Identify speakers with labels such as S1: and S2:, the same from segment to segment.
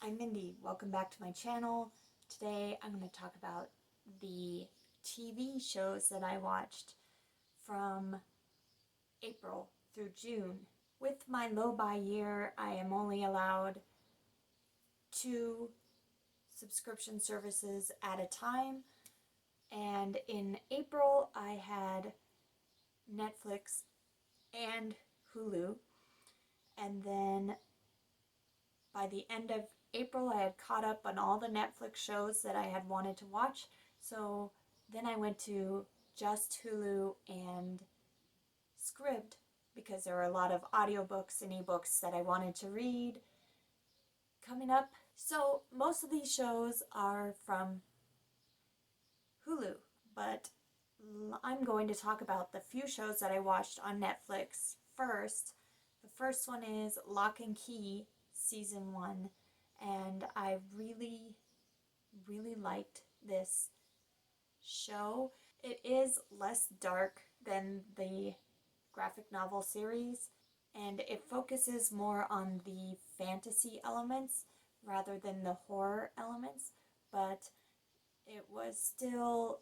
S1: I'm Mindy. Welcome back to my channel. Today I'm going to talk about the TV shows that I watched from April through June. With my low-buy year, I am only allowed 2 subscription services at a time, and in April I had Netflix and Hulu, and then by the end of April, I had caught up on all the Netflix shows that I had wanted to watch. So then I went to just Hulu and Scribd because there were a lot of audiobooks and ebooks that I wanted to read coming up. So most of these shows are from Hulu, but I'm going to talk about the few shows that I watched on Netflix first. The first one is Lock and Key Season 1, and I really liked this show. It is less dark than the graphic novel series, and it focuses more on the fantasy elements rather than the horror elements, but it was still,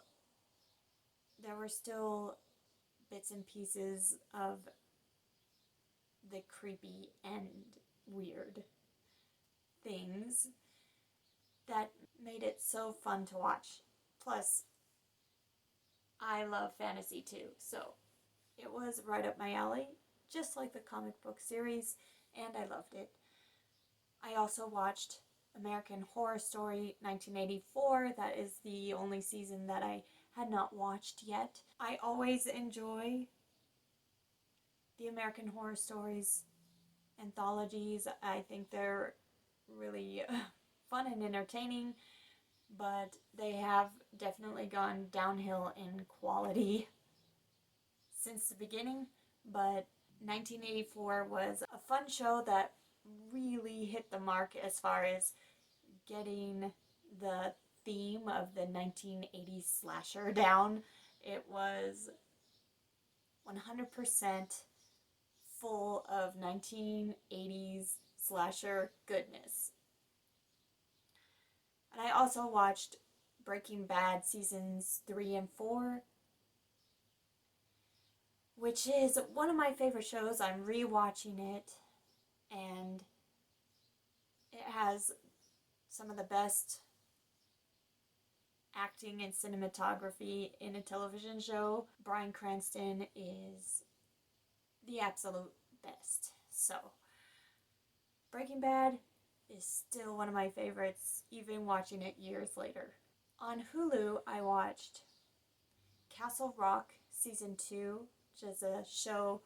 S1: there were still bits and pieces of the creepy and weird things that made it so fun to watch. Plus, I love fantasy too, so it was right up my alley, just like the comic book series, and I loved it. I also watched American Horror Story 1984. That is the only season that I had not watched yet. I always enjoy the American Horror Stories anthologies. I think they're really fun and entertaining, but they have definitely gone downhill in quality since the beginning. But 1984 was a fun show that really hit the mark as far as getting the theme of the 1980s slasher down. It was 100% full of 1980s slasher goodness. And I also watched Breaking Bad seasons 3 and 4, which is one of my favorite shows. I'm rewatching it, and it has some of the best acting and cinematography in a television show. Bryan Cranston is the absolute best. So, Breaking Bad is still one of my favorites, even watching it years later. On Hulu, I watched Castle Rock Season 2, which is a show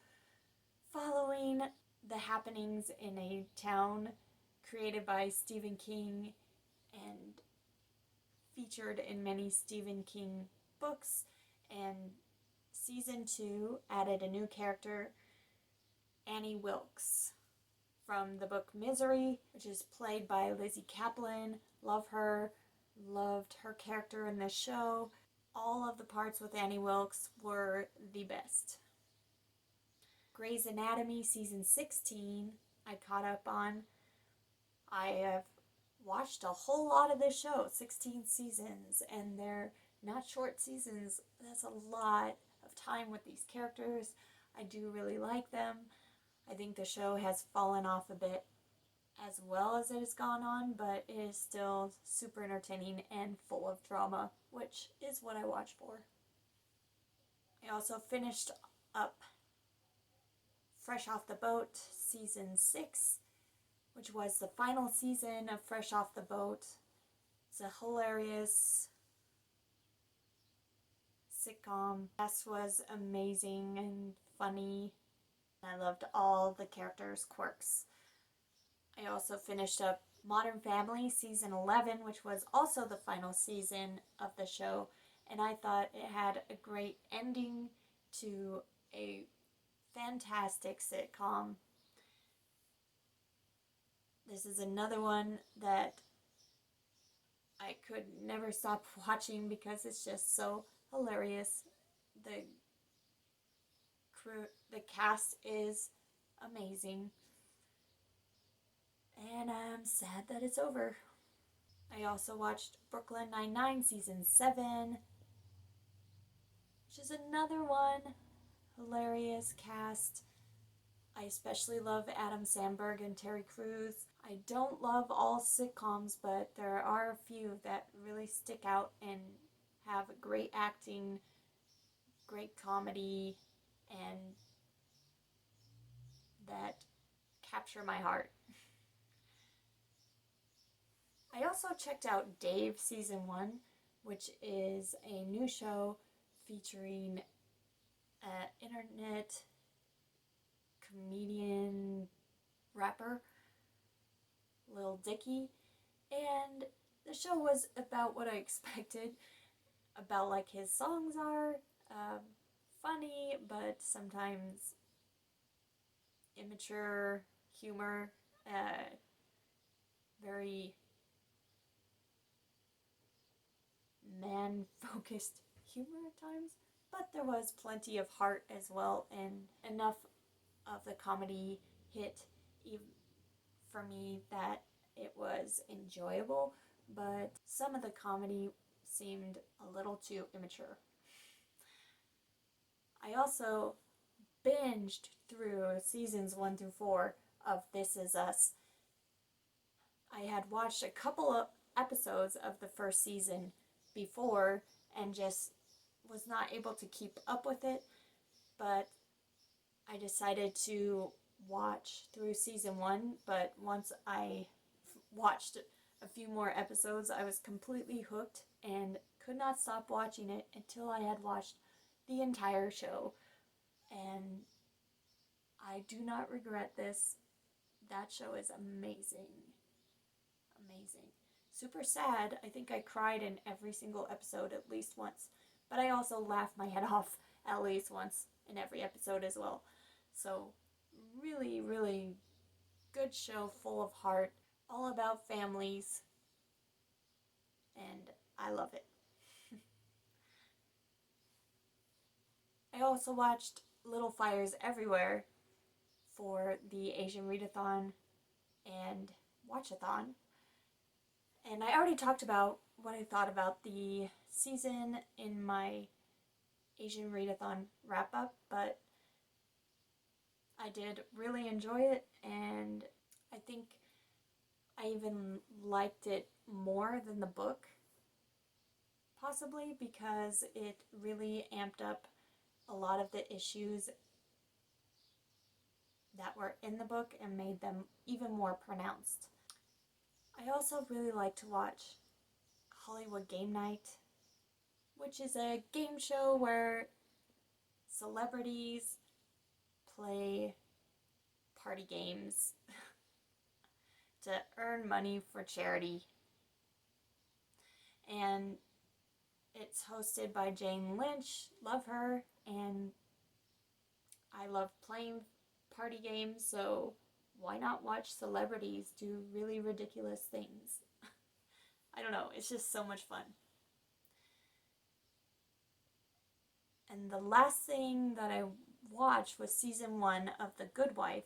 S1: following the happenings in a town created by Stephen King and featured in many Stephen King books. And Season 2 added a new character, Annie Wilkes, from the book Misery, which is played by Lizzie Kaplan. Love her. Loved her character in this show. All of the parts with Annie Wilkes were the best. Grey's Anatomy Season 16, I caught up on. I have watched a whole lot of this show, 16 seasons, and they're not short seasons. That's a lot of time with these characters. I do really like them. I think the show has fallen off a bit as well as it has gone on, but it is still super entertaining and full of drama, which is what I watch for. I also finished up Fresh Off the Boat Season 6, which was the final season of Fresh Off the Boat. It's a hilarious sitcom. This was amazing and funny. I loved all the characters' quirks. I also finished up Modern Family Season 11, which was also the final season of the show, and I thought it had a great ending to a fantastic sitcom. This is another one that I could never stop watching because it's just so hilarious. The crew, the cast is amazing. and I'm sad that it's over. I also watched Brooklyn Nine-Nine Season 7, which is another one. Hilarious cast. I especially love Adam Sandberg and Terry Crews. I don't love all sitcoms, but there are a few that really stick out and have great acting, great comedy, and that capture my heart. I also checked out Dave Season 1, which is a new show featuring an internet comedian rapper, Lil Dicky, and the show was about what I expected, about like his songs are um, funny, but sometimes immature humor, very man focused humor at times. But there was plenty of heart as well, and enough of the comedy hit for me that it was enjoyable, but some of the comedy seemed a little too immature. I also binged through seasons 1 through 4 of This Is Us. I had watched a couple of episodes of the first season before and just was not able to keep up with it, but I decided to watch through season 1. But once I watched a few more episodes, I was completely hooked and could not stop watching it until I had watched the entire show. And I do not regret this. That show is amazing. Amazing. Super sad. I think I cried in every single episode at least once. But I also laughed my head off at least once in every episode as well. So, really, really good show, full of heart, all about families, and I love it. I also watched Little Fires Everywhere for the Asian Readathon and Watchathon. And I already talked about what I thought about the season in my Asian Readathon wrap up, but I did really enjoy it, and I think I even liked it more than the book, possibly because it really amped up a lot of the issues that were in the book and made them even more pronounced. I also really like to watch Hollywood Game Night, which is a game show where celebrities play party games to earn money for charity. And it's hosted by Jane Lynch. Love her. And I love playing party games, so why not watch celebrities do really ridiculous things? I don't know, it's just so much fun. And the last thing that I watched was season 1 of The Good Wife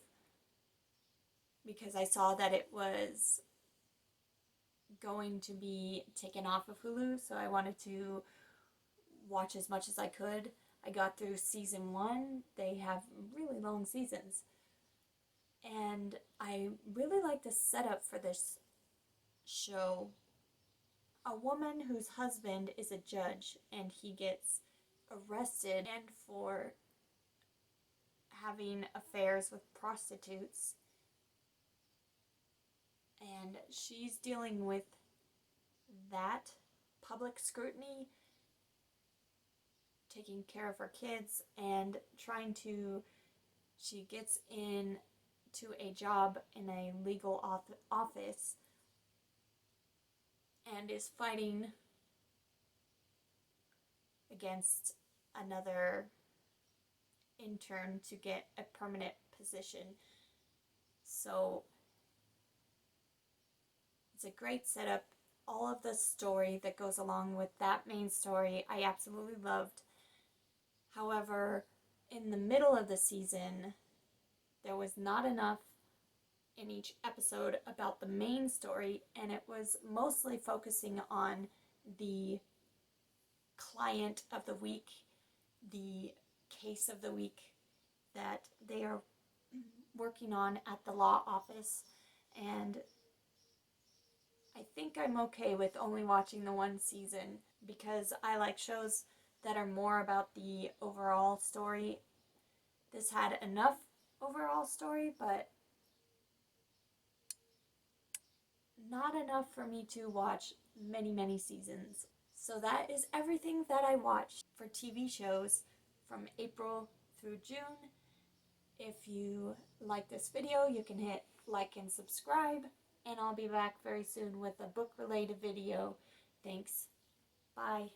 S1: because I saw that it was going to be taken off of Hulu, so I wanted to watch as much as I could. I got through season 1. They have really long seasons. And I really like the setup for this show. A woman whose husband is a judge and he gets arrested and for having affairs with prostitutes, and she's dealing with that public scrutiny, taking care of her kids, and trying to. She gets in to a job in a legal office and is fighting against another intern to get a permanent position. So it's a great setup. All of the story that goes along with that main story, I absolutely loved. However, in the middle of the season, there was not enough in each episode about the main story, and it was mostly focusing on the client of the week, the case of the week that they are working on at the law office. And I think I'm okay with only watching the one season because I like shows that are more about the overall story. This had enough overall story, but not enough for me to watch many seasons. So that is everything that I watched for TV shows from April through June. If you like this video, you can hit like and subscribe, and I'll be back very soon with a book related video. Thanks. Bye.